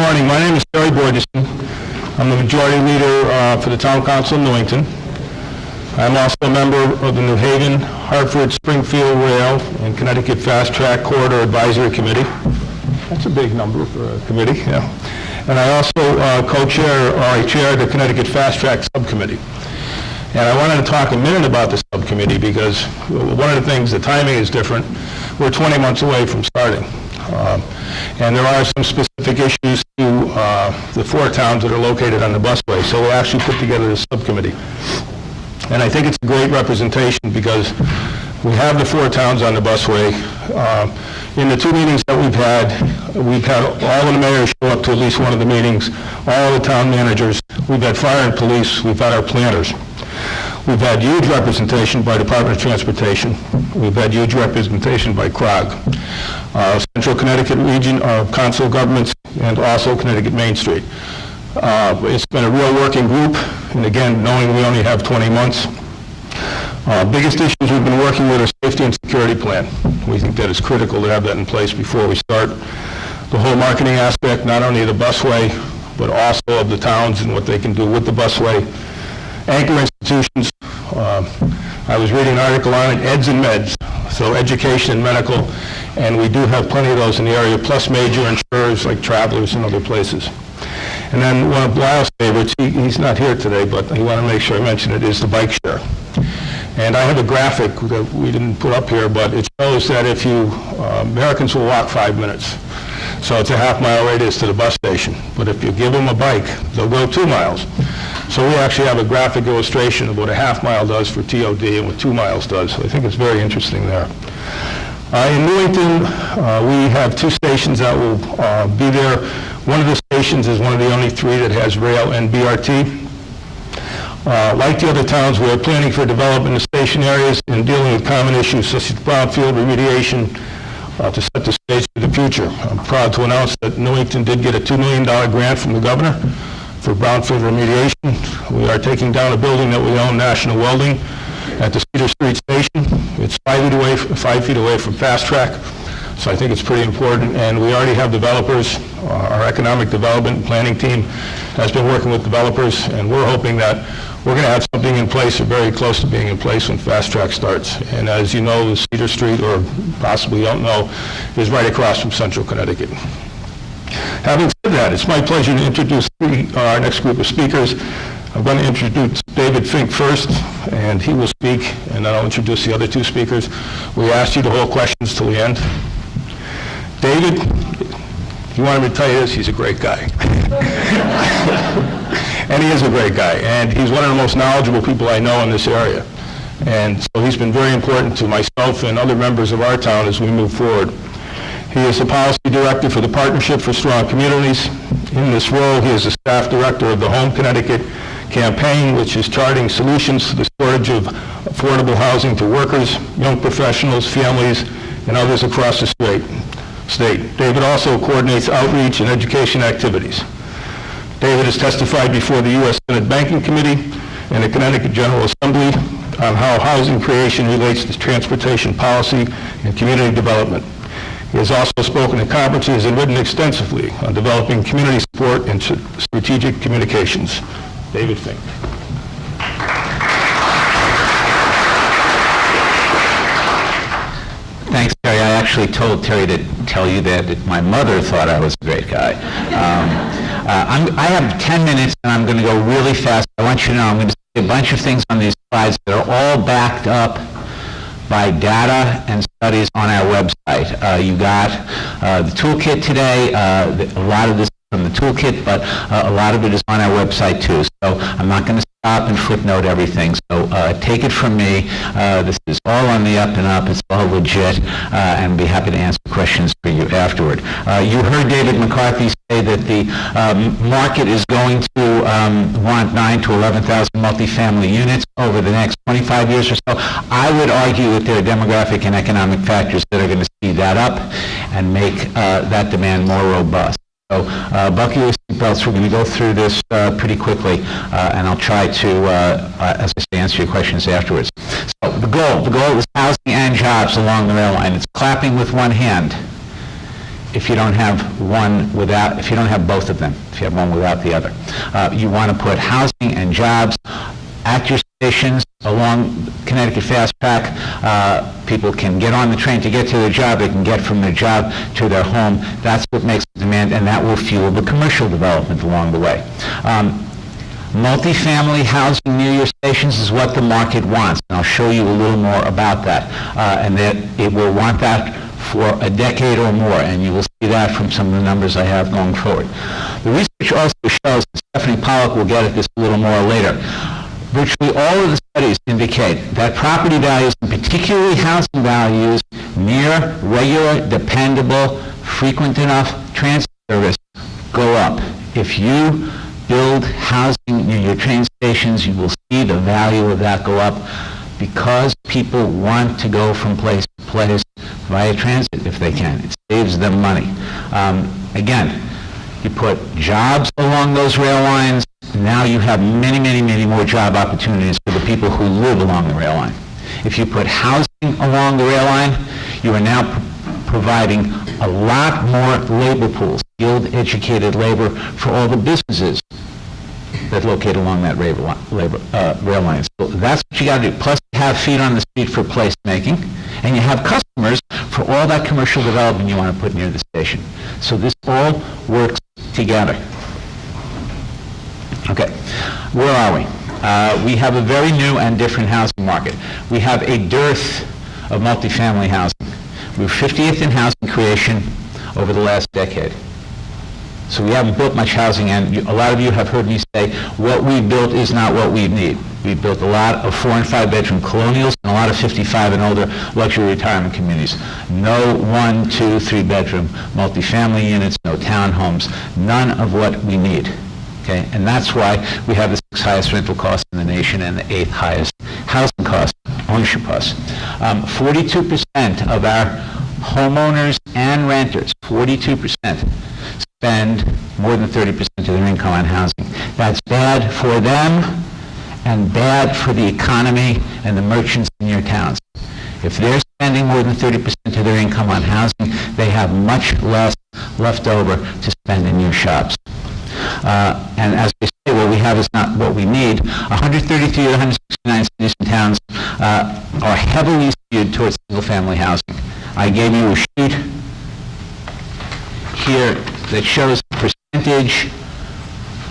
morning. My name is Terry Borgeson. I'm the majority leader for the Town Council of Newington. I'm also a member of the New Haven, Hartford-Springfield Rail and Connecticut Fast Track Corridor Advisory Committee. That's a big number for a committee, yeah. And I also co-chair, or I chair the Connecticut Fast Track Subcommittee. And I wanted to talk a minute about the subcommittee because one of the things, the timing is different. We're 20 months away from starting. And there are some specific issues to the 4 towns that are located on the busway. So we'll actually put together this subcommittee. And I think it's a great representation because we have the 4 towns on the busway. In the 2 meetings that we've had all of the mayors show up to at least one of the meetings, all of the town managers. We've had fire and police. We've had our planners. We've had huge representation by Department of Transportation. We've had huge representation by CROG, Central Connecticut Region, Council of Governments, and also Connecticut Main Street. It's been a real working group, and again, knowing we only have 20 months. Biggest issues we've been working with are safety and security plan. We think that it's critical to have that in place before we start. The whole marketing aspect, not only of the busway, but also of the towns and what they can do with the busway. Anchor institutions, I was reading an article on it, eds and meds, so education and medical, and we do have plenty of those in the area, plus major insurers like Travelers and other places. And then one of Lyle's favorites, he's not here today, but I want to make sure I mention it, is the bike share. And I have a graphic that we didn't put up here, but it shows that if Americans will walk 5 minutes. So it's a half-mile radius to the bus station. But if you give them a bike, they'll go 2 miles. So we actually have a graphic illustration of what a half-mile does for TOD and what 2 miles does. So I think it's very interesting there. In Newington, we have 2 stations that will be there. One of the stations is one of the only 3 that has rail and BRT. Like the other towns, we are planning for development of station areas and dealing with common issues such as brownfield remediation to set the stage for the future. I'm proud to announce that Newington did get a $2 million grant from the governor for brownfield remediation. We are taking down a building that we own, National Welding, at the Cedar Street Station. It's 5 feet away from Fast Track, so I think it's pretty important. And we already have developers. Our economic development and planning team has been working with developers, and we're hoping that we're going to have something in place or very close to being in place when Fast Track starts. And as you know, Cedar Street, or possibly don't know, is right across from Central Connecticut. Having said that, it's my pleasure to introduce our next group of speakers. I'm going to introduce David Fink first, and he will speak, and then I'll introduce the other 2 speakers. We asked you to hold questions till the end. David, you wanted me to tell you this, he's a great guy. And he is a great guy, and he's one of the most knowledgeable people I know in this area. And so he's been very important to myself and other members of our town as we move forward. He is the policy director for the Partnership for Strong Communities. In this role, he is the staff director of the Home Connecticut campaign, which is charting solutions to the shortage of affordable housing to workers, young professionals, families, and others across the state. David also coordinates outreach and education activities. David has testified before the U.S. Senate Banking Committee and the Connecticut General Assembly on how housing creation relates to transportation policy and community development. He has also spoken at conferences and written extensively on developing community support and strategic communications. David Fink. Thanks, Terry. I actually told Terry to tell you that my mother thought I was a great guy. I have 10 minutes, and I'm going to go really fast. I want you to know I'm going to say a bunch of things on these slides that are all backed up by data and studies on our website. You got the toolkit today. A lot of this is from the toolkit, but a lot of it is on our website too. So I'm not going to stop and footnote everything. So take it from me. This is all on the up and up. It's all legit, and be happy to answer questions for you afterward. You heard David McCarthy say that the market is going to want 9,000 to 11,000 multifamily units over the next 25 years or so. I would argue that there are demographic and economic factors that are going to speed that up and make that demand more robust. So buckle your seatbelts. We're going to go through this pretty quickly, and I'll try to, as I say, answer your questions afterwards. So the goal is housing and jobs along the rail line. It's clapping with one hand. if you don't have if you don't have both of them, if you have one without the other. You want to put housing and jobs at your stations along Connecticut Fast Track. People can get on the train to get to their job. They can get from their job to their home. That's what makes the demand, and that will fuel the commercial development along the way. Multifamily housing near your stations is what the market wants, and I'll show you a little more about that. And that it will want that for a decade or more, and you will see that from some of the numbers I have going forward. The research also shows, and Stephanie Pollock will get at this a little more later, virtually all of the studies indicate that property values, and particularly housing values, near regular, dependable, frequent enough transit service go up. If you build housing near your train stations, you will see the value of that go up because people want to go from place to place via transit if they can. It saves them money. Again, you put jobs along those rail lines, now you have many, many, many more job opportunities for the people who live along the rail line. If you put housing along the rail line, you are now providing a lot more labor pools, skilled, educated labor for all the businesses that locate along that rail line. So that's what you got to do. Plus, you have feet on the street for placemaking, and you have customers for all that commercial development you want to put near the station. So this all works together. Okay, where are we? We have a very new and different housing market. We have a dearth of multifamily housing. We're 50th in housing creation over the last decade. So we haven't built much housing, and a lot of you have heard me say, what we built is not what we need. We built a lot of 4 and 5 bedroom colonials and a lot of 55 and older luxury retirement communities. No 1, 2, 3 bedroom multifamily units, no townhomes, none of what we need. Okay? And that's why we have the 6th highest rental cost in the nation and the 8th highest housing cost, ownership cost. 42% of our homeowners and renters, 42%, spend more than 30% of their income on housing. That's bad for them and bad for the economy and the merchants in your towns. If they're spending more than 30% of their income on housing, they have much less left over to spend in your shops. And as we say, what we have is not what we need. 133 of the 169 cities and towns are heavily skewed towards single-family housing. I gave you a sheet here that shows the percentage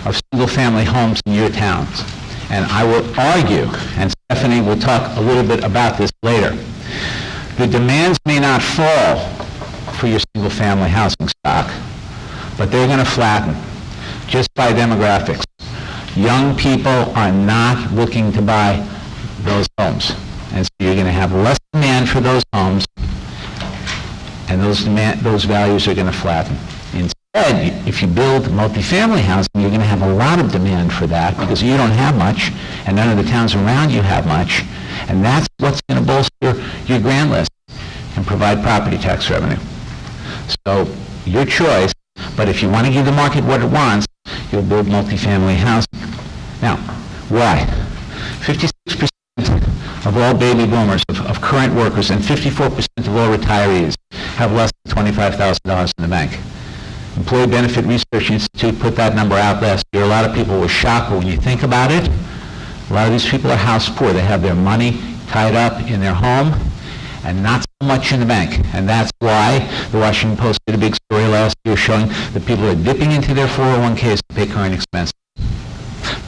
of single-family homes in your towns. And I will argue, and Stephanie will talk a little bit about this later, the demands may not fall for your single-family housing stock, but they're going to flatten just by demographics. Young people are not looking to buy those homes. And so you're going to have less demand for those homes, and those values are going to flatten. Instead, if you build multifamily housing, you're going to have a lot of demand for that because you don't have much, and none of the towns around you have much, and that's what's going to bolster your grand list and provide property tax revenue. So, your choice, but if you want to give the market what it wants, you'll build multifamily housing. Now, why? 56% of all baby boomers, of current workers, and 54% of all retirees have less than $25,000 in the bank. Employee Benefit Research Institute put that number out last year. A lot of people were shocked, but when you think about it, a lot of these people are house poor. They have their money tied up in their home and not so much in the bank. And that's why the Washington Post did a big story last year showing that people are dipping into their 401ks to pay current expenses.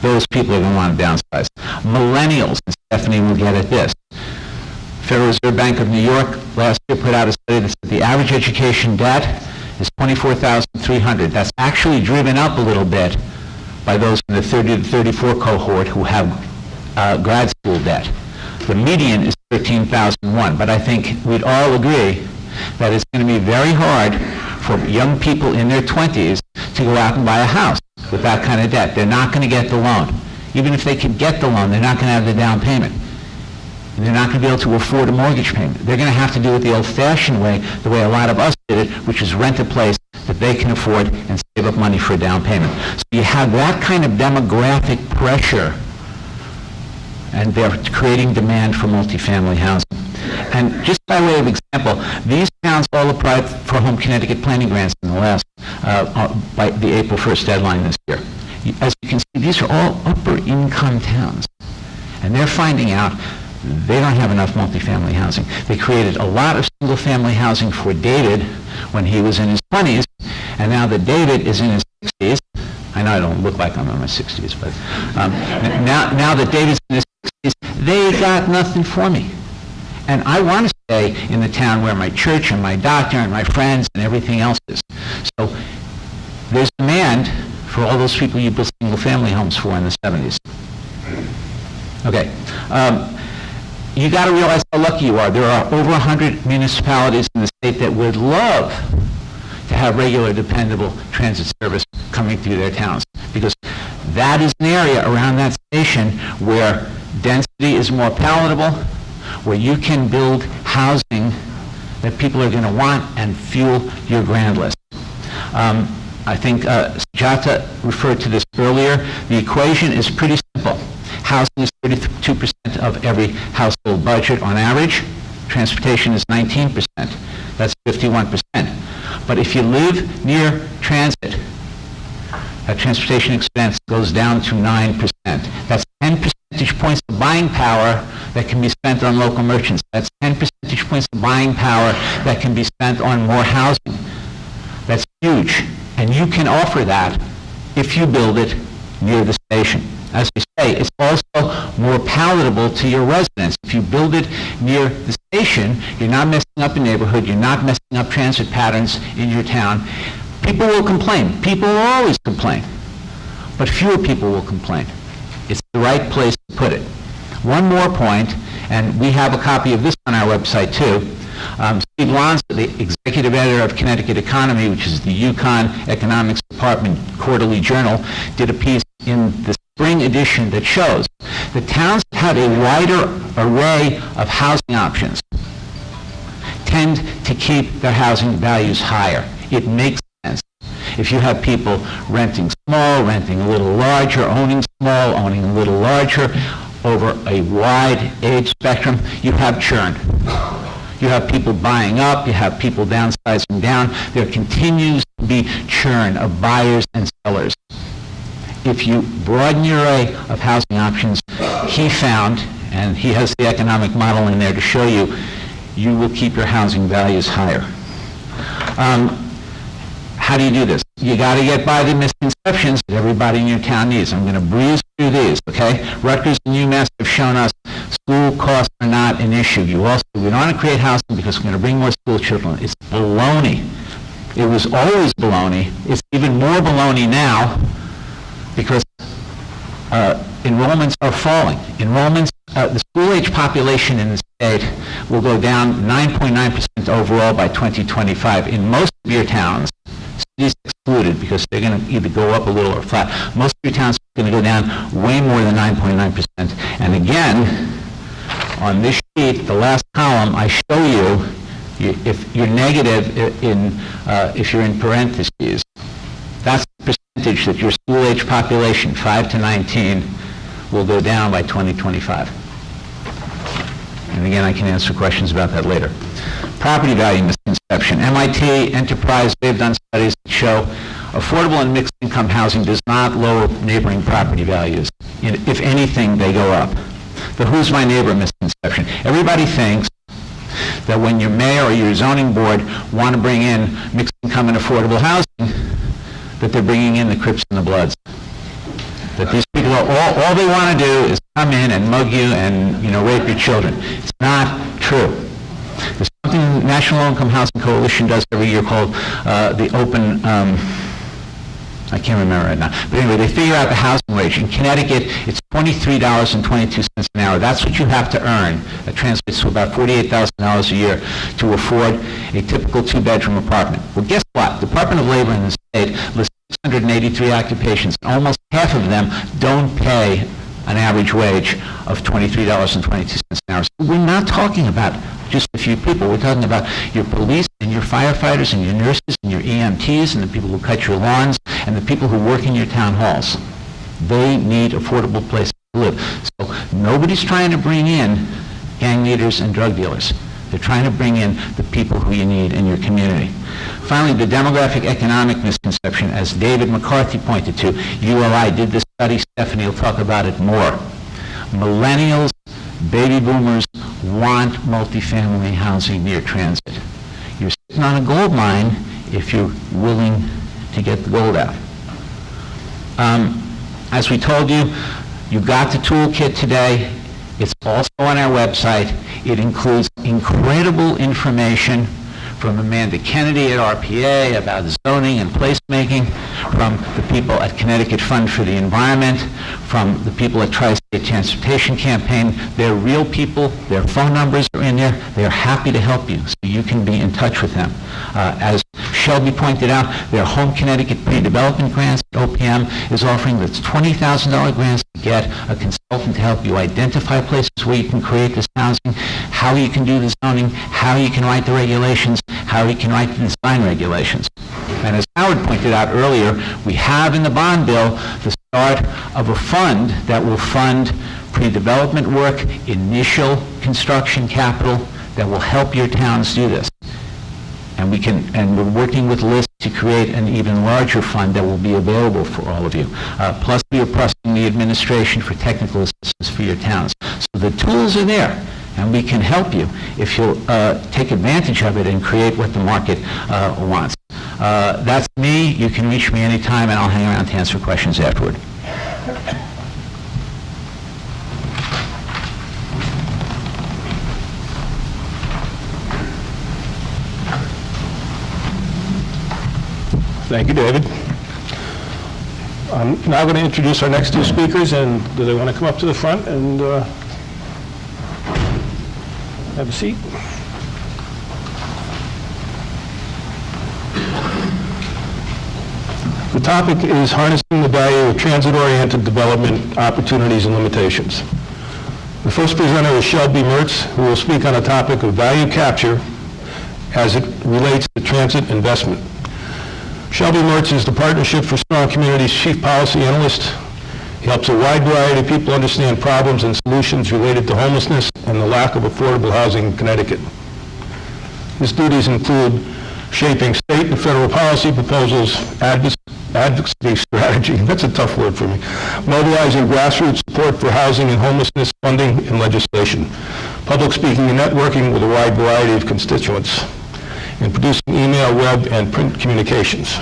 Those people are going to want to downsize. Millennials, and Stephanie will get at this. Federal Reserve Bank of New York last year put out a study that said the average education debt is $24,300. That's actually driven up a little bit by those in the 30 to 34 cohort who have grad school debt. The median is $13,001, but I think we'd all agree that it's going to be very hard for young people in their 20s to go out and buy a house with that kind of debt. They're not going to get the loan. Even if they could get the loan, they're not going to have the down payment. And they're not going to be able to afford a mortgage payment. They're going to have to do it the old-fashioned way, the way a lot of us did it, which is rent a place that they can afford and save up money for a down payment. So you have that kind of demographic pressure, and they're creating demand for multifamily housing. And just by way of example, these towns towns all applied for Home Connecticut planning grants in the last, by the April 1st deadline this year. As you can see, these are all upper income towns. And they're finding out they don't have enough multifamily housing. They created a lot of single-family housing for David when he was in his 20s, and now that David is in his 60s, I know I don't look like I'm in my 60s, but now that David's in his 60s, they got nothing for me. And I want to stay in the town where my church and my doctor and my friends and everything else is. So there's demand for all those people you built single-family homes for in the 70s. Okay. You got to realize how lucky you are. There are over 100 municipalities in the state that would love to have regular, dependable transit service coming through their towns, because that is an area around that station where density is more palatable, where you can build housing that people are going to want and fuel your grand list. I think Sujata referred to this earlier. The equation is pretty simple. Housing is 32% of every household budget on average. Transportation is 19%. That's 51%. But if you live near transit, that transportation expense goes down to 9%. That's 10 percentage points of buying power that can be spent on local merchants. That's 10 percentage points of buying power that can be spent on more housing. That's huge. And you can offer that if you build it near the station. As we say, it's also more palatable to your residents. If you build it near the station, you're not messing up a neighborhood, you're not messing up transit patterns in your town. People will complain. People will always complain. But fewer people will complain. It's the right place to put it. One more point, and we have a copy of this on our website too. Steve Lonza, the executive editor of Connecticut Economy, which is the UConn Economics Department quarterly journal, did a piece in the spring edition that shows that towns that have a wider array of housing options tend to keep their housing values higher. It makes sense. If you have people renting small, renting a little larger, owning small, owning a little larger, over a wide age spectrum, you have churn. You have people buying up, you have people downsizing down. There continues to be churn of buyers and sellers. If you broaden your array of housing options, he found, and he has the economic model in there to show you, you will keep your housing values higher. How do you do this? You got to get by the misconceptions that everybody in your town needs. I'm going to breeze through these, okay? Rutgers and UMass have shown us school costs are not an issue. We don't want to create housing because we're going to bring more school children. It's baloney. It was always baloney. It's even more baloney now because enrollments are falling. The school-age population in the state will go down 9.9% overall by 2025. In most of your towns, cities excluded because they're going to either go up a little or flat. Most of your towns are going to go down way more than 9.9%. And again, on this sheet, the last column, I show you if you're negative if you're in parentheses. That's the percentage that your school-age population, 5 to 19, will go down by 2025. And again, I can answer questions about that later. Property value misconception. MIT, Enterprise, they've done studies that show affordable and mixed income housing does not lower neighboring property values. If anything, they go up. The who's my neighbor misconception. Everybody thinks that when your mayor or your zoning board want to bring in mixed income and affordable housing, that they're bringing in the Crips and the Bloods. That these people are all they want to do is come in and mug you and rape your children. It's not true. There's something the National Low Income Housing Coalition does every year called the open, I can't remember right now, but anyway, they figure out the housing wage. In Connecticut, it's $23.22 an hour. That's what you have to earn. That translates to about $48,000 a year to afford a typical two-bedroom apartment. Well, guess what? The Department of Labor in the state lists 683 occupations, and almost half of them don't pay an average wage of $23.22 an hour. So we're not talking about just a few people. We're talking about your police and your firefighters and your nurses and your EMTs and the people who cut your lawns and the people who work in your town halls. They need affordable places to live. So nobody's trying to bring in gang leaders and drug dealers. They're trying to bring in the people who you need in your community. Finally, the demographic economic misconception, as David McCarthy pointed to. ULI did this study. Stephanie will talk about it more. Millennials, baby boomers want multifamily housing near transit. You're sitting on a gold mine if you're willing to get the gold out. As we told you, you got the toolkit today. It's also on our website. It includes incredible information from Amanda Kennedy at RPA about zoning and placemaking, from the people at Connecticut Fund for the Environment, from the people at Tri-State Transportation Campaign. They're real people. Their phone numbers are in there. They're happy to help you, so you can be in touch with them. As Shelby pointed out, their Home Connecticut Pre-Development Grants at OPM is offering this $20,000 grants to get a consultant to help you identify places where you can create this housing, how you can do the zoning, how you can write the regulations, how you can write the design regulations. And as Howard pointed out earlier, we have in the bond bill the start of a fund that will fund pre-development work, initial construction capital that will help your towns do this. And we're working with lists to create an even larger fund that will be available for all of you. Plus, we are pressing the administration for technical assistance for your towns. So the tools are there, and we can help you if you'll take advantage of it and create what the market wants. That's me. You can reach me anytime, and I'll hang around to answer questions afterward. Thank you, David. I'm now going to introduce our next two speakers, and do they want to come up to the front and have a seat? The topic is harnessing the value of transit-oriented development opportunities and limitations. The first presenter is Shelby Mertes, who will speak on the topic of value capture as it relates to transit investment. Shelby Mertes is the Partnership for Strong Communities Chief Policy Analyst. He helps a wide variety of people understand problems and solutions related to homelessness and the lack of affordable housing in Connecticut. His duties include shaping state and federal policy proposals, advocacy strategy, that's a tough word for me, mobilizing grassroots support for housing and homelessness funding and legislation, public speaking and networking with a wide variety of constituents, and producing email, web, and print communications.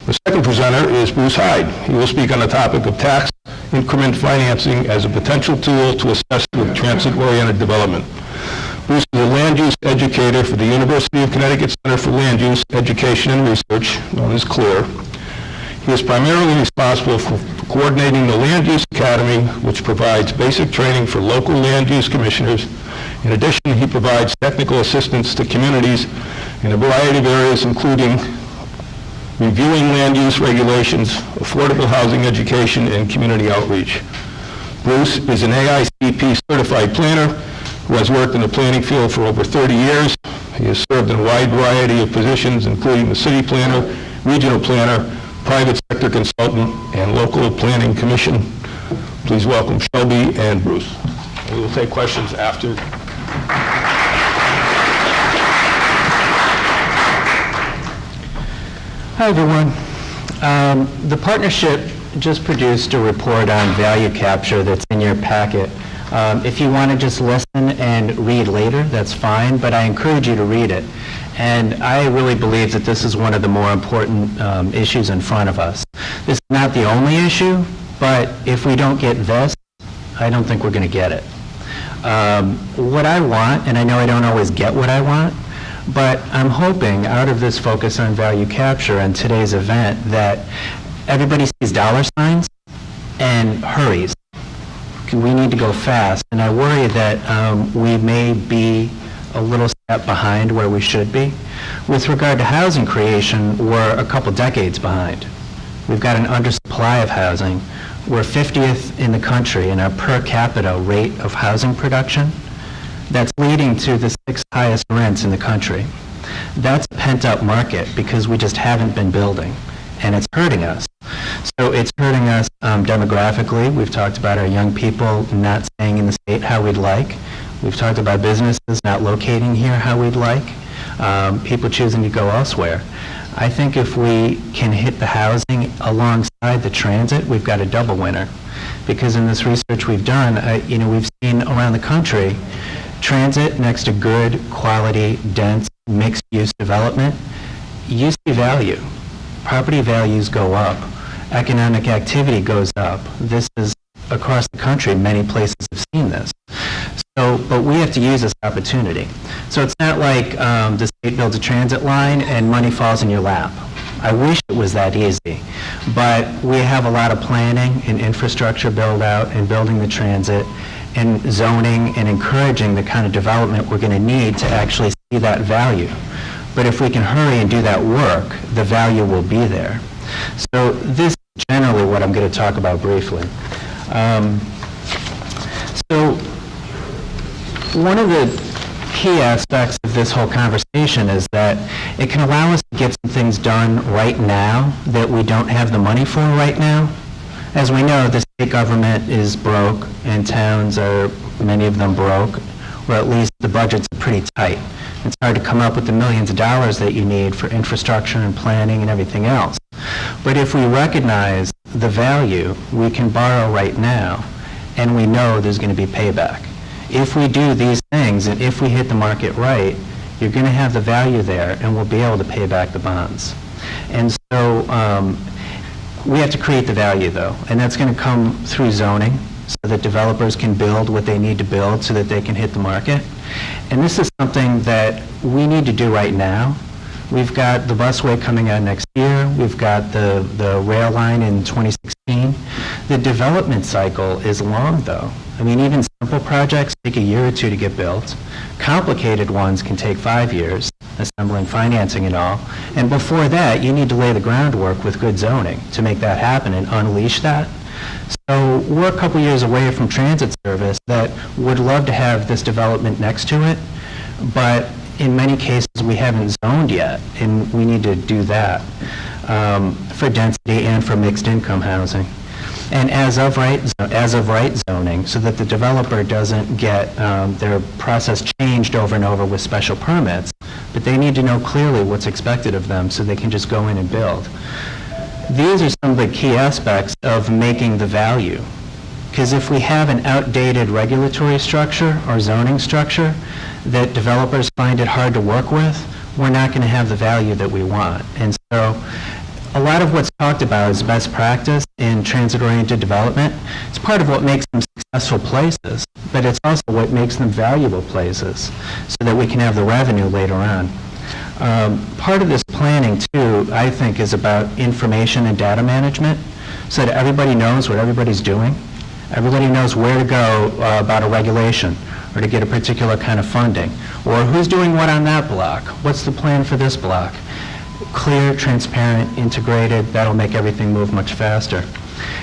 The second presenter is Bruce Hyde. He will speak on the topic of tax increment financing as a potential tool to assist with transit-oriented development. Bruce is a land use educator for the University of Connecticut Center for Land Use, Education, and Research, known as CLEAR. He is primarily responsible for coordinating the Land Use Academy, which provides basic training for local land use commissioners. In addition, he provides technical assistance to communities in a variety of areas, including reviewing land use regulations, affordable housing education, and community outreach. Bruce is an AICP certified planner who has worked in the planning field for over 30 years. He has served in a wide variety of positions, including the city planner, regional planner, private sector consultant, and local planning commission. Please welcome Shelby and Bruce. We will take questions after. Hi, everyone. The partnership just produced a report on value capture that's in your packet. If you want to just listen and read later, that's fine, but I encourage you to read it. And I really believe that this is one of the more important issues in front of us. This is not the only issue, but if we don't get this, I don't think we're going to get it. What I want, and I know I don't always get what I want, but I'm hoping out of this focus on value capture and today's event that everybody sees dollar signs and hurries. We need to go fast, and I worry that we may be a little step behind where we should be. With regard to housing creation, we're a couple decades behind. We've got an undersupply of housing. We're 50th in the country in our per capita rate of housing production. That's leading to the 6th highest rents in the country. That's a pent-up market because we just haven't been building, and it's hurting us. So it's hurting us demographically. We've talked about our young people not staying in the state how we'd like. We've talked about businesses not locating here how we'd like, people choosing to go elsewhere. I think if we can hit the housing alongside the transit, we've got a double winner. Because in this research we've done, we've seen around the country, transit next to good, quality, dense, mixed-use development, you see value. Property values go up. Economic activity goes up. This is across the country. Many places have seen this. So, but we have to use this opportunity. So it's not like the state builds a transit line and money falls in your lap. I wish it was that easy. But we have a lot of planning and infrastructure build out and building the transit and zoning and encouraging the kind of development we're going to need to actually see that value. But if we can hurry and do that work, the value will be there. So this is generally what I'm going to talk about briefly. So one of the key aspects of this whole conversation is that it can allow us to get some things done right now that we don't have the money for right now. As we know, the state government is broke and towns are, many of them broke, or at least the budgets are pretty tight. It's hard to come up with the millions of dollars that you need for infrastructure and planning and everything else. But if we recognize the value, we can borrow right now, and we know there's going to be payback. If we do these things, and if we hit the market right, you're going to have the value there, and we'll be able to pay back the bonds. And so we have to create the value, though, and that's going to come through zoning, so that developers can build what they need to build so that they can hit the market. And this is something that we need to do right now. We've got the busway coming out next year. We've got the rail line in 2016. The development cycle is long, though. I mean, even simple projects take a year or two to get built. Complicated ones can take 5 years, assembling, financing and all. And before that, you need to lay the groundwork with good zoning to make that happen and unleash that. So we're a couple years away from transit service that would love to have this development next to it, but in many cases we haven't zoned yet, and we need to do that for density and for mixed income housing. And as of right zoning, so that the developer doesn't get their process changed over and over with special permits, but they need to know clearly what's expected of them so they can just go in and build. These are some of the key aspects of making the value. Because if we have an outdated regulatory structure or zoning structure that developers find it hard to work with, we're not going to have the value that we want. And so a lot of what's talked about is best practice in transit-oriented development. It's part of what makes them successful places, but it's also what makes them valuable places so that we can have the revenue later on. Part of this planning, too, I think, is about information and data management so that everybody knows what everybody's doing. Everybody knows where to go about a regulation or to get a particular kind of funding, or who's doing what on that block. What's the plan for this block? Clear, transparent, integrated, that'll make everything move much faster.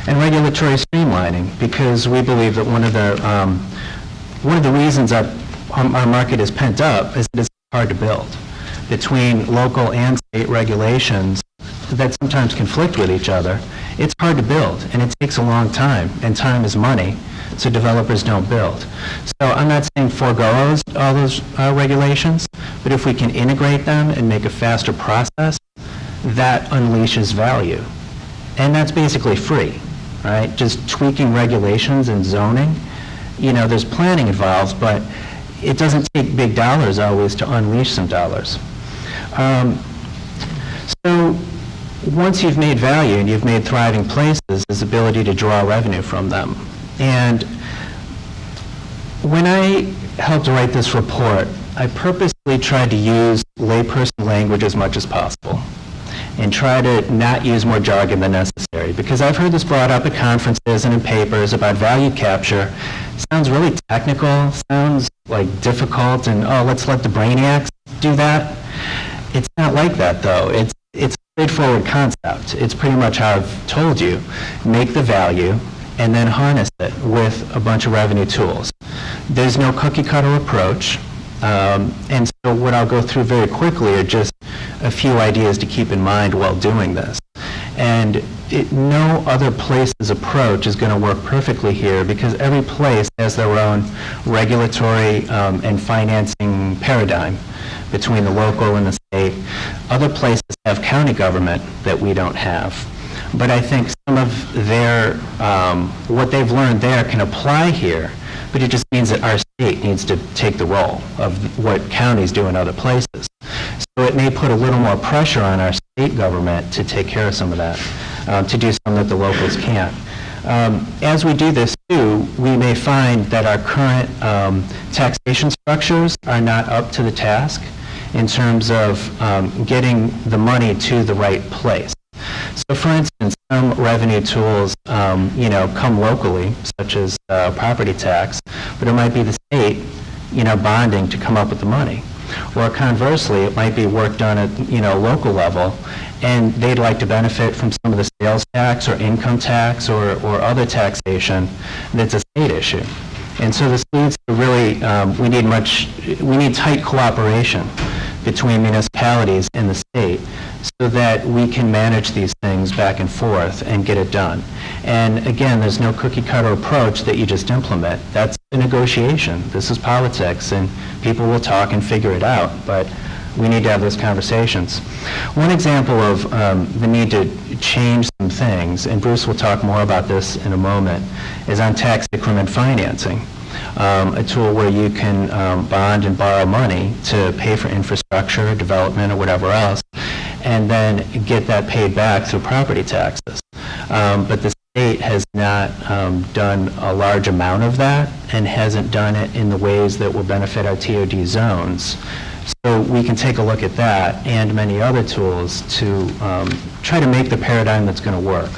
And regulatory streamlining, because we believe that one of the reasons our market is pent up is that it's hard to build. Between local and state regulations that sometimes conflict with each other, it's hard to build, and it takes a long time, and time is money, so developers don't build. So I'm not saying forego all those regulations, but if we can integrate them and make a faster process, that unleashes value. And that's basically free, right? Just tweaking regulations and zoning. You know, there's planning involved, but it doesn't take big dollars always to unleash some dollars. So once you've made value and you've made thriving places, there's ability to draw revenue from them. And when I helped write this report, I purposely tried to use layperson language as much as possible and try to not use more jargon than necessary, because I've heard this brought up at conferences and in papers about value capture. It sounds really technical, sounds like difficult, and oh, let's let the brainiacs do that. It's not like that, though. It's a straightforward concept. It's pretty much how I've told you. Make the value and then harness it with a bunch of revenue tools. There's no cookie-cutter approach. And so what I'll go through very quickly are just a few ideas to keep in mind while doing this. And no other place's approach is going to work perfectly here because every place has their own regulatory and financing paradigm between the local and the state. Other places have county government that we don't have. But I think some of their, what they've learned there can apply here, but it just means that our state needs to take the role of what counties do in other places. So it may put a little more pressure on our state government to take care of some of that, to do some that the locals can't. As we do this too, we may find that our current taxation structures are not up to the task in terms of getting the money to the right place. So for instance, some revenue tools, come locally, such as property tax, but it might be the state, bonding to come up with the money. Or conversely, it might be work done at, local level, and they'd like to benefit from some of the sales tax or income tax or other taxation that's a state issue. And so this leads to really, we need tight cooperation between municipalities and the state so that we can manage these things back and forth and get it done. And again, there's no cookie-cutter approach that you just implement. That's a negotiation. This is politics, and people will talk and figure it out, but we need to have those conversations. One example of the need to change some things, and Bruce will talk more about this in a moment, is on tax increment financing. A tool where you can bond and borrow money to pay for infrastructure, development, or whatever else, and then get that paid back through property taxes. But the state has not done a large amount of that and hasn't done it in the ways that will benefit our TOD zones. So we can take a look at that and many other tools to try to make the paradigm that's going to work.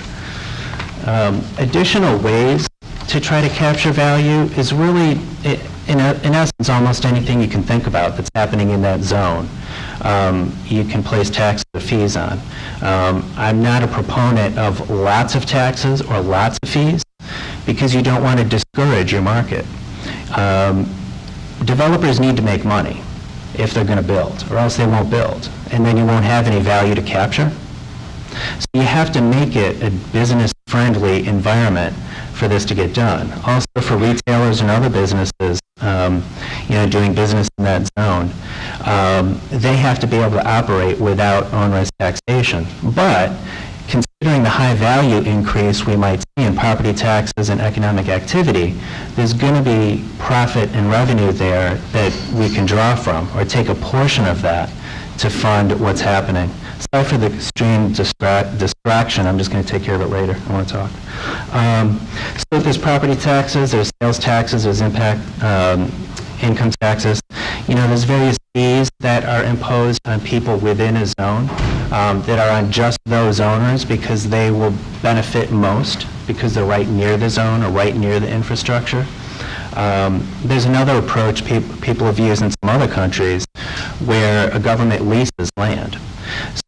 Additional ways to try to capture value is really, in essence, almost anything you can think about that's happening in that zone. You can place taxes or fees on. I'm not a proponent of lots of taxes or lots of fees because you don't want to discourage your market. Developers need to make money if they're going to build, or else they won't build, and then you won't have any value to capture. So you have to make it a business-friendly environment for this to get done. Also for retailers and other businesses, doing business in that zone, they have to be able to operate without onerous taxation. But considering the high value increase we might see in property taxes and economic activity, there's going to be profit and revenue there that we can draw from, or take a portion of that to fund what's happening. Sorry for the extreme distraction. I'm just going to take care of it later. I want to talk. So there's property taxes, there's sales taxes, there's income taxes. There's various fees that are imposed on people within a zone that are on just those owners because they will benefit most because they're right near the zone or right near the infrastructure. There's another approach people have used in some other countries where a government leases land.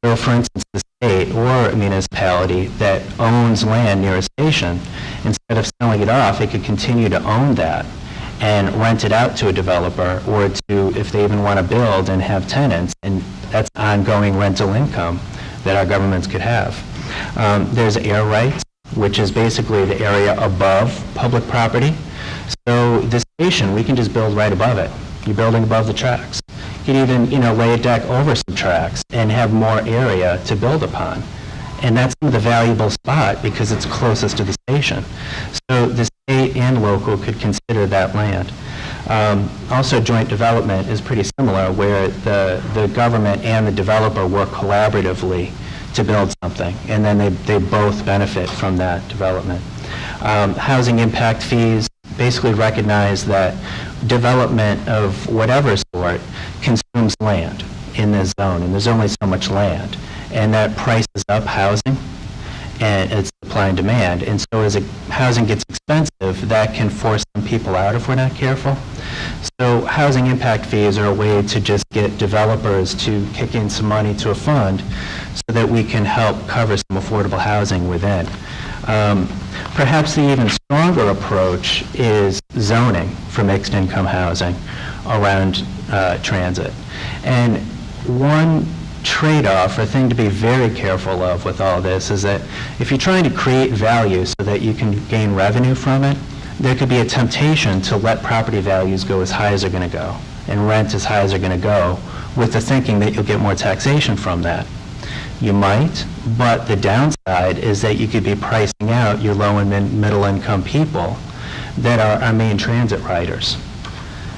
So, for instance, the state or a municipality that owns land near a station, instead of selling it off, it could continue to own that and rent it out to a developer, or to, if they even want to build and have tenants, and that's ongoing rental income that our governments could have. There's air rights, which is basically the area above public property. So the station, we can just build right above it. You're building above the tracks. You can even, lay a deck over some tracks and have more area to build upon. And that's the valuable spot because it's closest to the station. So the state and local could consider that land. Also, joint development is pretty similar, where the government and the developer work collaboratively to build something, and then they both benefit from that development. Housing impact fees basically recognize that development of whatever sort consumes land in this zone, and there's only so much land, and that prices up housing, and it's supply and demand. And so as housing gets expensive, that can force some people out if we're not careful. So housing impact fees are a way to just get developers to kick in some money to a fund so that we can help cover some affordable housing within. Perhaps the even stronger approach is zoning for mixed income housing around transit. And one trade-off or thing to be very careful of with all this is that if you're trying to create value so that you can gain revenue from it, there could be a temptation to let property values go as high as they're going to go and rent as high as they're going to go with the thinking that you'll get more taxation from that. You might, but the downside is that you could be pricing out your low and middle income people that are our main transit riders.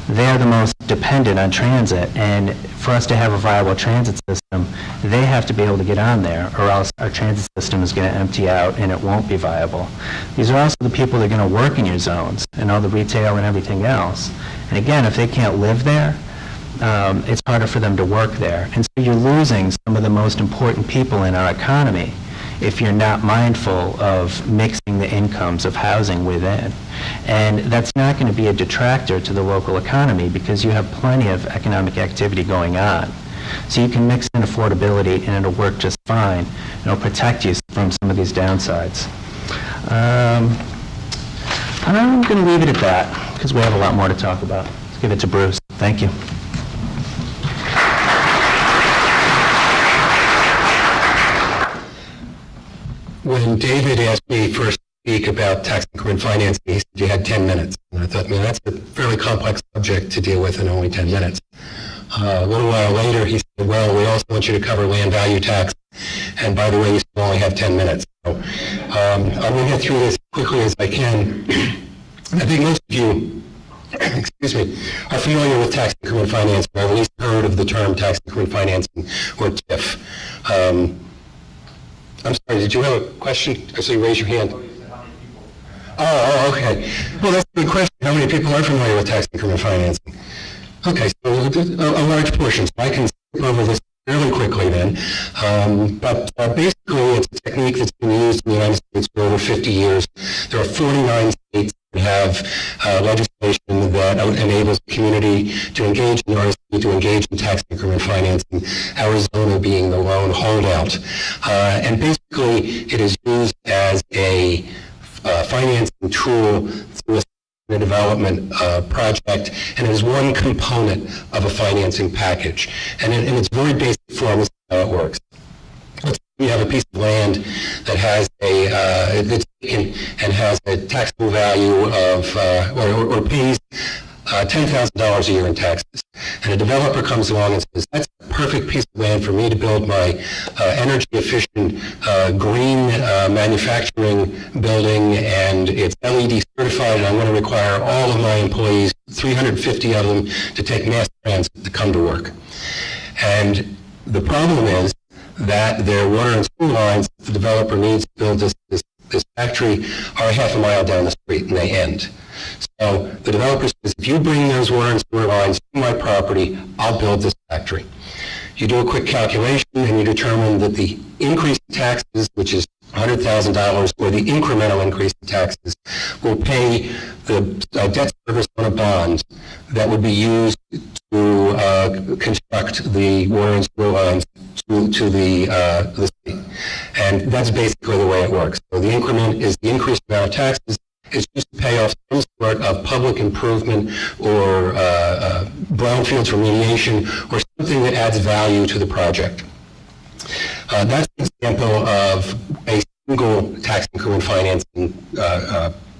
They're the most dependent on transit, and for us to have a viable transit system, they have to be able to get on there, or else our transit system is going to empty out and it won't be viable. These are also the people that are going to work in your zones and all the retail and everything else. And again, if they can't live there, it's harder for them to work there. And so you're losing some of the most important people in our economy if you're not mindful of mixing the incomes of housing within. And that's not going to be a detractor to the local economy because you have plenty of economic activity going on. So you can mix in affordability and it'll work just fine. It'll protect you from some of these downsides. I'm going to leave it at that because we have a lot more to talk about. Let's give it to Bruce. Thank you. When David asked me first to speak about tax increment financing, he said you had 10 minutes. And I thought, man, that's a fairly complex subject to deal with in only 10 minutes. A little while later, he said, well, we also want you to cover land value tax. And by the way, you still only have 10 minutes. So I'm going to get through this as quickly as I can. I think most of you, excuse me, are familiar with tax increment financing, or at least heard of the term tax increment financing, or TIF. I'm sorry, did you have a question? I saw you raise your hand. Oh, okay. Well, that's a good question. How many people are familiar with tax increment financing? Okay, so a large portion. So I can skip over this fairly quickly then. But basically, it's a technique that's been used in the United States for over 50 years. There are 49 states that have legislation that enables the community to engage in RSP, to engage in tax increment financing, Arizona being the lone holdout. And basically, it is used as a financing tool through a development project, and it is one component of a financing package. And in its very basic form, this is how it works. Let's say you have a piece of land that has that's taken and has a taxable value of, or pays $10,000 a year in taxes. And a developer comes along and says, that's a perfect piece of land for me to build my energy efficient green manufacturing building, and it's LED certified, and I'm going to require all of my employees, 350 of them, to take mass transit to come to work. And the problem is that their water and sewer lines the developer needs to build this factory are a half a mile down the street, and they end. So the developer says, if you bring those water and sewer lines to my property, I'll build this factory. You do a quick calculation and you determine that the increase in taxes, which is $100,000, or the incremental increase in taxes, will pay the debt service on a bond that would be used to construct the water and sewer lines to the state. And that's basically the way it works. So the increment is the increased amount of taxes. It's used to pay off some sort of public improvement or brownfields remediation or something that adds value to the project. That's an example of a single tax increment financing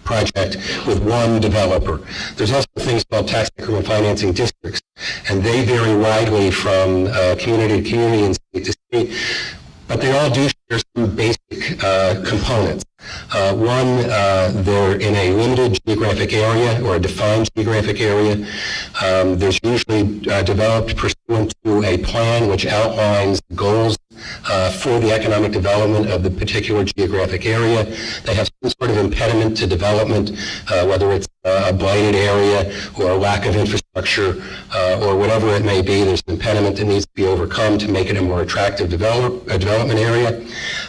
project with one developer. There's also things called tax increment financing districts, and they vary widely from community to community and state to state, but they all do share some basic components. One, they're in a limited geographic area or a defined geographic area. There's usually developed pursuant to a plan which outlines goals for the economic development of the particular geographic area. They have some sort of impediment to development, whether it's a blighted area or a lack of infrastructure or whatever it may be. There's an impediment that needs to be overcome to make it a more attractive development area.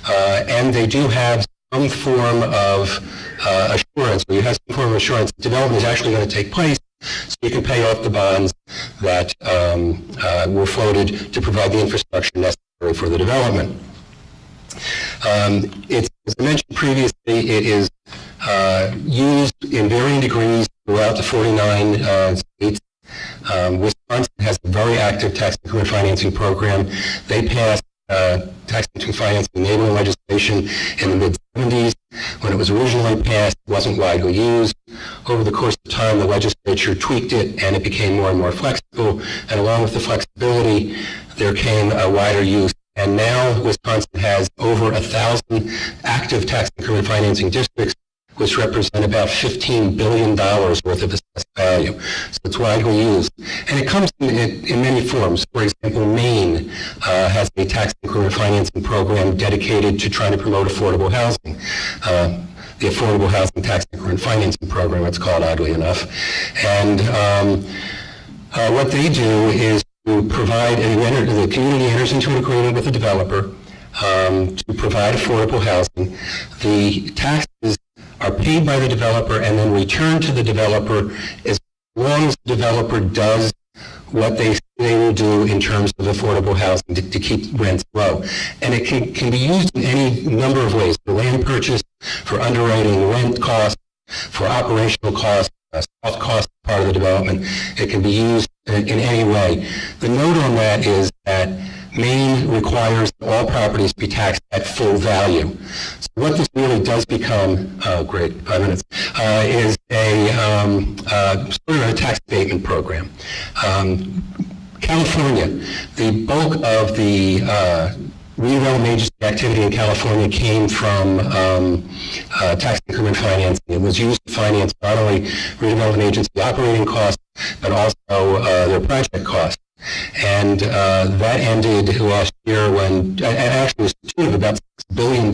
And they do have some form of assurance, or you have some form of assurance that development is actually going to take place, so you can pay off the bonds that were floated to provide the infrastructure necessary for the development. It's, as I mentioned previously, it is used in varying degrees throughout the 49 states. Wisconsin has a very active active tax increment financing program. They passed tax increment financing enabling legislation in the mid-'70s. When it was originally passed, it wasn't widely used. Over the course of time, the legislature tweaked it, and it became more and more flexible. And along with the flexibility, there came a wider use. And now Wisconsin has over 1,000 active tax increment financing districts, which represent about $15 billion worth of assessed value. So it's widely used. And it comes in many forms. For example, Maine has a tax increment financing program dedicated to trying to promote affordable housing. The Affordable Housing Tax Increment Financing Program, it's called, oddly enough. And what they do is to provide, the community enters into an agreement with the developer to provide affordable housing. The taxes are paid by the developer and then returned to the developer as long as the developer does what they say they will do in terms of affordable housing to keep rents low. And it can be used in any number of ways: for land purchase, for underwriting rent costs, for operational costs, soft cost part of the development. It can be used in any way. The note on that is that Maine requires that all properties be taxed at full value. So what this really does become, great, 5 minutes, is a sort of a tax abatement program. California, the bulk of the redevelopment agency activity in California came from tax increment financing. It was used to finance not only redevelopment agency operating costs, but also their project costs. And that ended last year when, actually it was to the tune of about $6 billion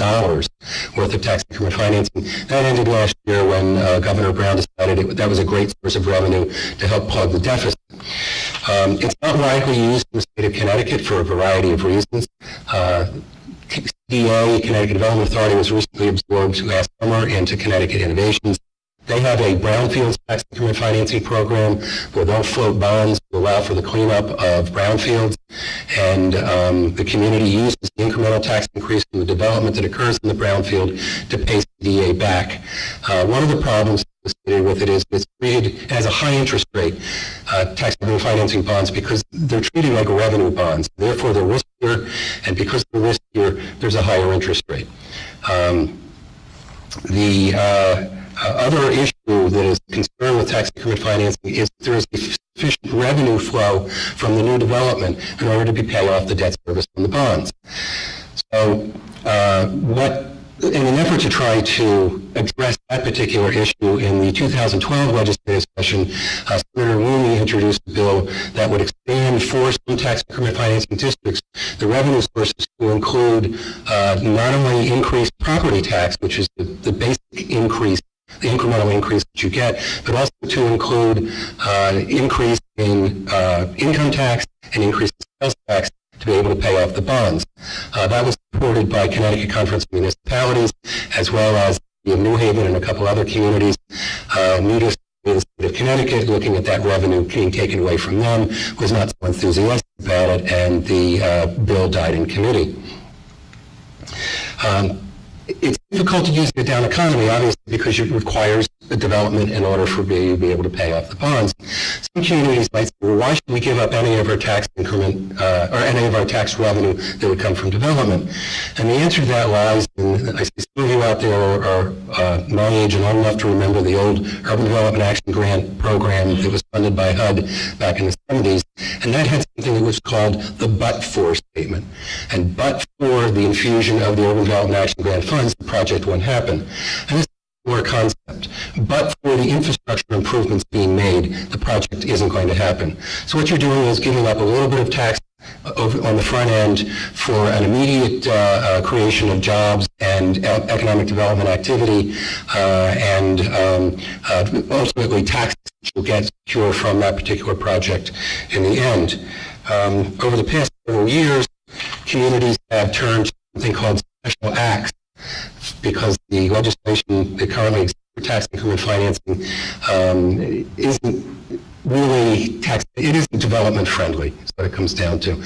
worth of tax increment financing. That ended last year when Governor Brown decided that was a great source of revenue to help plug the deficit. It's not widely used in the state of Connecticut for a variety of reasons. CDA, Connecticut Development Authority, was recently absorbed last summer into Connecticut Innovations. They have a brownfields tax increment financing program where they'll float bonds to allow for the cleanup of brownfields, and the community uses the incremental tax increase from the development that occurs in the brownfield to pay CDA back. One of the problems associated with it is it's treated as a high interest rate, tax increment financing bonds, because they're treated like revenue bonds. Therefore, they're riskier, and because they're riskier, there's a higher interest rate. Other issue that is concerned with tax increment financing is there is sufficient revenue flow from the new development in order to pay off the debt service on the bonds. So in an effort to try to address that particular issue, in the 2012 legislative session, Senator Rooney introduced a bill that would expand for some tax increment financing districts the revenue sources to include not only increased property tax, which is the basic increase, the incremental increase that you get, but also to include increase in income tax and increase in sales tax to be able to pay off the bonds. That was supported by Connecticut Conference of Municipalities, as well as New Haven and a couple other communities. Munis in the state of Connecticut, looking at that revenue being taken away from them, was not so enthusiastic about it, and the bill died in committee. It's difficult to use the down economy, obviously, because it requires the development in order for you to be able to pay off the bonds. Some communities might say, well, why should we give up any of our tax increment or any of our tax revenue that would come from development? And the answer to that lies in, I see some of you out there are my age and old enough to remember the old Urban Development Action Grant program that was funded by HUD back in the 70s. And that had something that was called the but-for statement. And but for the infusion of the Urban Development Action Grant funds, the project wouldn't happen. And this is a similar concept. But for the infrastructure improvements being made, the project isn't going to happen. So what you're doing is giving up a little bit of tax on the front end for an immediate creation of jobs and economic development activity, and ultimately taxes that you'll get secure from that particular project in the end. Over the past several years, communities have turned to something called special acts, because the legislation that currently exists for tax increment financing isn't really it isn't development friendly, is what it comes down to.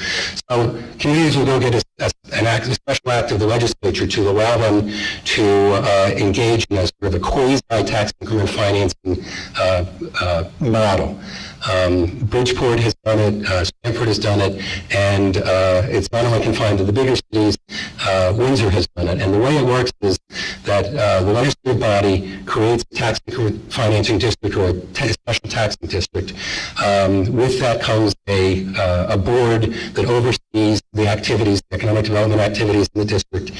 So communities will go get a a special act of the legislature to allow them to engage in a sort of a quasi-tax increment financing model. Bridgeport has done it, Stamford has done it, and it's not only confined to the bigger cities, Windsor has done it. And the way it works is that the legislative body creates a tax increment financing district or a special taxing district. With that comes a board that oversees the activities, the economic development activities in the district.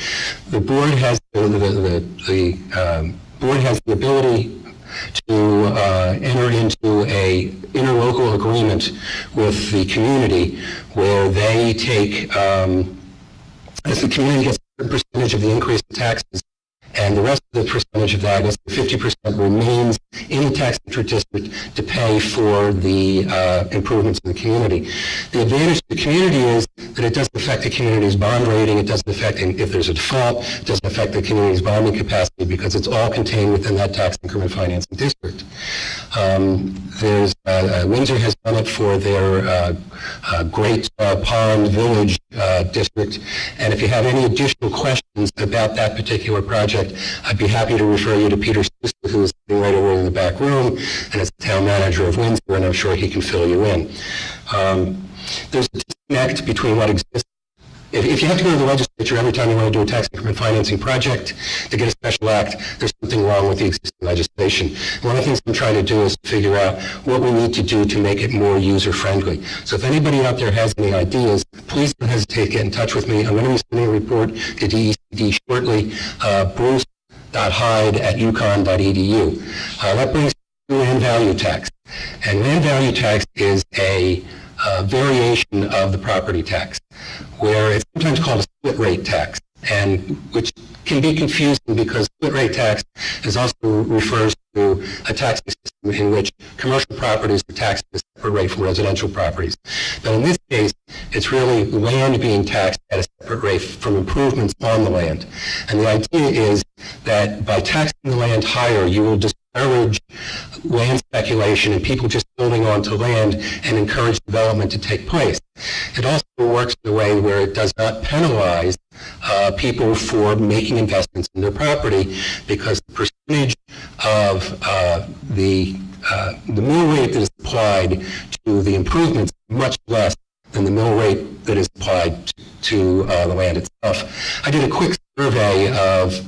The board has the board has the ability to enter into a interlocal agreement with the community where they take, as the community gets a certain percentage of the increase in taxes, and the rest of the percentage of that, let's say 50%, remains in the tax district to pay for the improvements in the community. The advantage to the community is that it doesn't affect the community's bond rating, it doesn't affect, if there's a default, it doesn't affect the community's bonding capacity because it's all contained within that tax increment financing district. Windsor has done it for their Great Pond Village district, and if you have any additional questions about that particular project, I'd be happy to refer you to Peter Sousa, who is sitting right over in the back room, and is the town manager of Windsor, and I'm sure he can fill you in. There's a disconnect between what exists. If you have to go to the legislature every time you want to do a tax increment financing project to get a special act, there's something wrong with the existing legislation. One of the things I'm trying to do is figure out what we need to do to make it more user-friendly. So if anybody out there has any ideas, please don't hesitate to get in touch with me. I'm going to be sending a report to DECD shortly, bruce.hyde@uconn.edu. That brings to land value tax. And land value tax is a variation of the property tax, where it's sometimes called a split rate tax, and which can be confusing because split rate tax is also refers to a taxing system in which commercial properties are taxed at a separate rate from residential properties. But in this case, it's really land being taxed at a separate rate from improvements on the land. And the idea is that by taxing the land higher, you will discourage land speculation and people just holding on to land and encourage development to take place. It also works in a way where it does not penalize people for making investments in their property because the percentage of the mill rate that is applied to the improvements is much less than the mill rate that is applied to the land itself. I did a quick survey of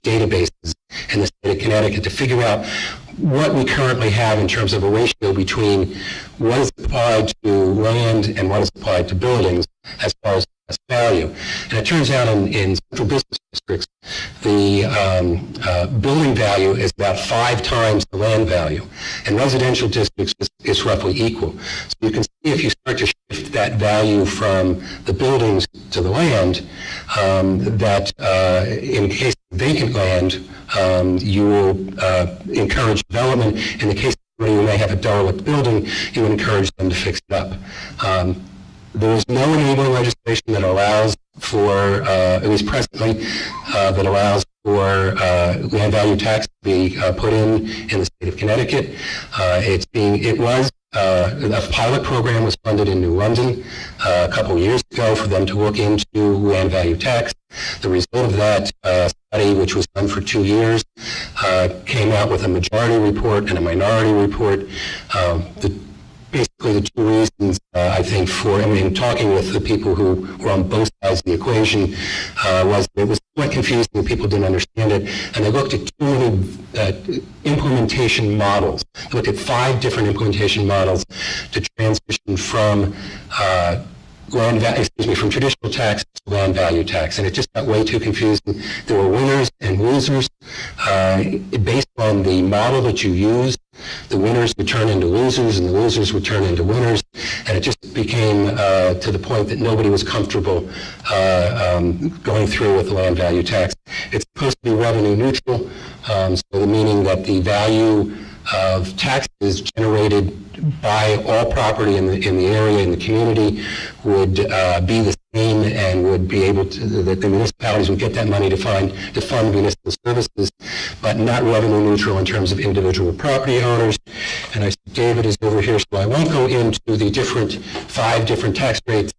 databases in the state of Connecticut to figure out what we currently have in terms of a ratio between what is applied to land and what is applied to buildings as far as value. And it turns out in central business districts, the building value is about 5 times the land value. In residential districts, it's roughly equal. So you can see if you start to shift that value from the buildings to the land, that in case of vacant land, you will encourage development. In the case of somebody who may have a derelict building, you would encourage them to fix it up. There is no enabling legislation that allows for, at least presently, that allows for land value tax to be put in the state of Connecticut. A pilot program was funded in New London a couple of years ago for them to look into land value tax. The result of that study, which was done for 2 years, came out with a majority report and a minority report. Basically, the 2 reasons, I think, in talking with the people who were on both sides of the equation, was it was quite confusing and people didn't understand it. And they looked at too many implementation models. They looked at 5 different implementation models to transition from from traditional tax to land value tax, and it just got way too confusing. There were winners and losers based on the model that you used. The winners would turn into losers, and the losers would turn into winners, and it just became to the point that nobody was comfortable going through with the land value tax. It's supposed to be revenue neutral, so the meaning that the value of taxes generated by all property in the area, in the community, would be the same and would be able to, that the municipalities would get that money to fund municipal services, but not revenue neutral in terms of individual property owners. And I see David is over here, so I won't go into the 5 different tax rates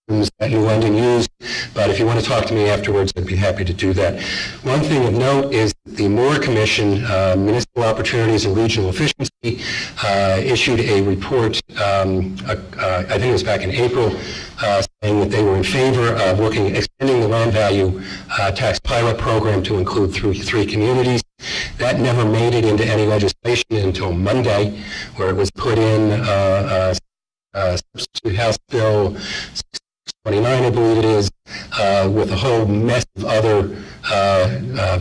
systems that New London used, but if you want to talk to me afterwards, I'd be happy to do that. One thing of note is that the Moore Commission, Municipal Opportunities and Regional Efficiency, issued a report, I think it was back in April, saying that they were in favor of extending the land value tax pilot program to include three communities. That never made it into any legislation until Monday, where it was put in Substitute House Bill 629, I believe it is, with a whole mess of other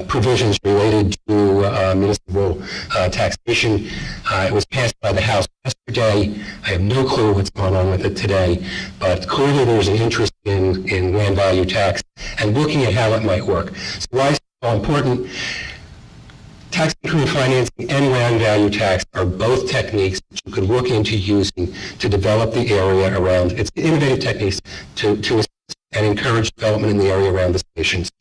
provisions related to municipal taxation. It was passed by the House yesterday. I have no clue what's going on with it today, but clearly there's an interest in land value tax and looking at how it might work. So why is it so important? Tax increment financing and land value tax are both techniques that you could look into using to develop the area around. It's innovative techniques to assist and encourage development in the area around the stations.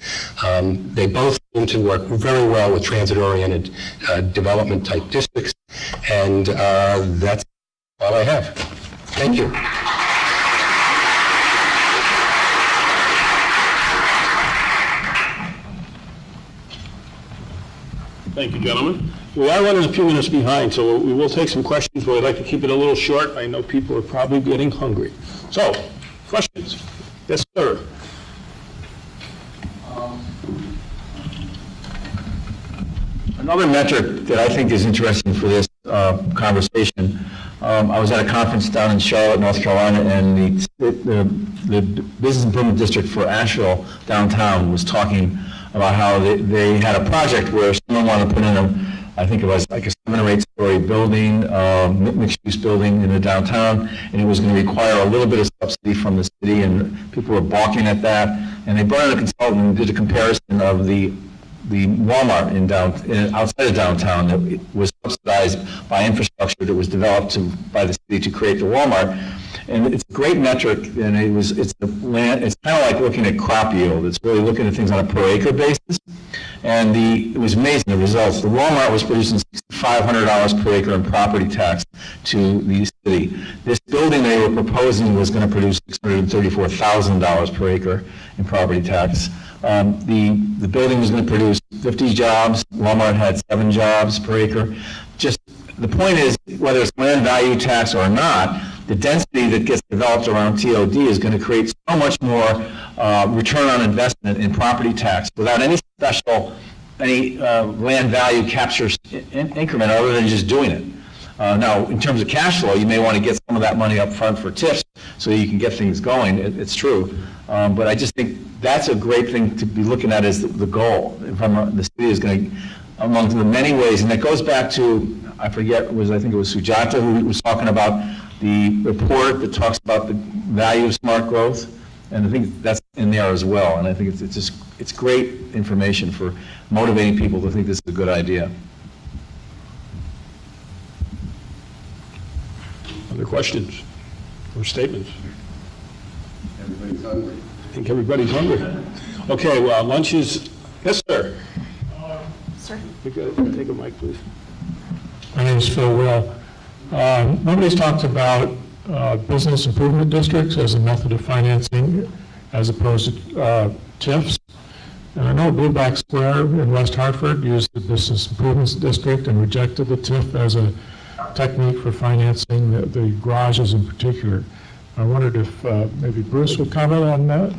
They both seem to work very well with transit-oriented development type districts, and that's all I have. Thank you. Thank you, gentlemen. We are running a few minutes behind, so we will take some questions, but I'd like to keep it a little short. I know people are probably getting hungry. So, questions? Yes, sir. Another metric that I think is interesting for this conversation, I was at a conference down in Charlotte, North Carolina, and the Business Improvement District for Asheville downtown was talking about how they had a project where someone wanted to put in I think it was like a 7 or 8 story building, mixed-use building in the downtown, and it was going to require a little bit of subsidy from the city, and people were balking at that. And they brought in a consultant and did a comparison of the Walmart outside of downtown that was subsidized by infrastructure that was developed by the city to create the Walmart. And it's a great metric, and it's the land. It's kind of like looking at crop yield. It's really looking at things on a per acre basis. And it was amazing, the results. The Walmart was producing $6,500 per acre in property tax to the city. This building they were proposing was going to produce $634,000 per acre in property tax. The building was going to produce 50 jobs. Walmart had 7 jobs per acre. Just the point is, whether it's land value tax or not, the density that gets developed around TOD is going to create so much more return on investment in property tax without any land value capture increment other than just doing it. Now, in terms of cash flow, you may want to get some of that money up front for TIFs so you can get things going. It's true. But I just think that's a great thing to be looking at as the goal. The city is going to, among the many ways, and it goes back to, I think it was Sujata who was talking about the report that talks about the value of smart growth, and I think that's in there as well. And I think it's great information for motivating people to think this is a good idea. Other questions or statements? Everybody's hungry. I think everybody's hungry. Okay, well, lunch is, yes, sir. Sir. Take a mic, please. My name is Phil Will. Nobody's talked about business improvement districts as a method of financing as opposed to TIFs. And I know Blueback Square in West Hartford used the business improvements district and rejected the TIF as a technique for financing the garages in particular. I wondered if maybe Bruce would comment on that.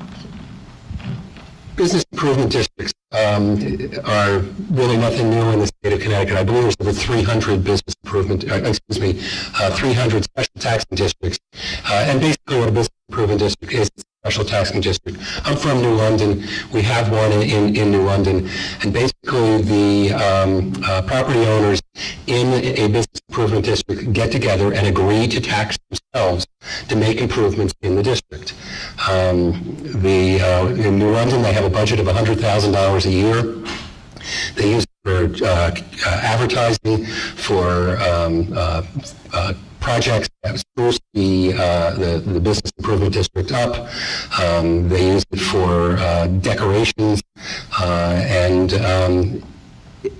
Business improvement districts are really nothing new in the state of Connecticut. I believe there's over 300 business improvement, 300 special taxing districts. And basically what a business improvement district is, it's a special taxing district. I'm from New London. We have one in New London. And basically the property owners in a business improvement district get together and agree to tax themselves to make improvements in the district. In New London, they have a budget of $100,000 a year. They use it for advertising, for projects that boost the business improvement district up. They use it for decorations, and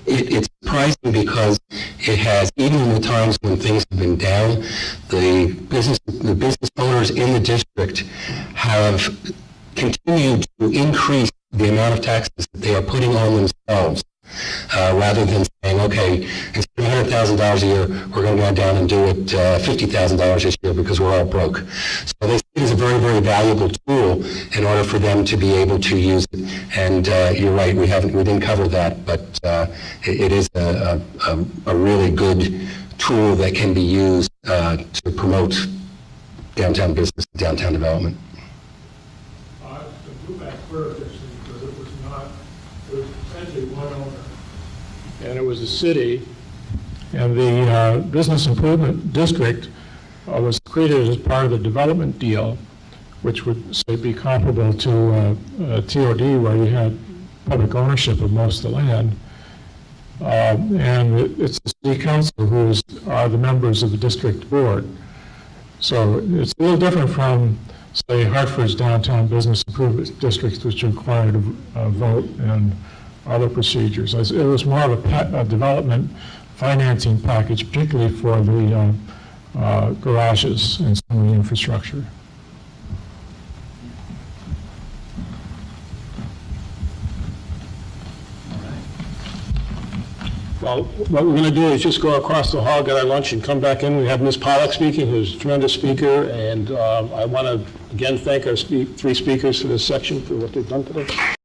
it's surprising because it has, even in the times when things have been down, the business owners in the district district have continued to increase the amount of taxes that they are putting on themselves, rather than saying, okay, instead of $100,000 a year, we're going to go down and do it $50,000 this year because we're all broke. So they see it as a very, very valuable tool in order for them to be able to use it. And you're right, we didn't cover that, but it is a really good tool that can be used to promote downtown business and downtown development. To go back further, because it was essentially one owner, and it was the city, and the business improvement district was created as part of the development deal, which would, say, be comparable to TOD, where you had public ownership of most of the land. And it's the city council who are the members of the district board. So it's a little different from, say, Hartford's downtown business improvement districts, which required a vote and other procedures. It was more of a development financing package, particularly for the garages and some of the infrastructure. Well, what we're going to do is just go across the hall, get our lunch, and come back in. We have Ms. Pollack speaking, who's a tremendous speaker, and I want to again thank our three speakers for this section for what they've done today.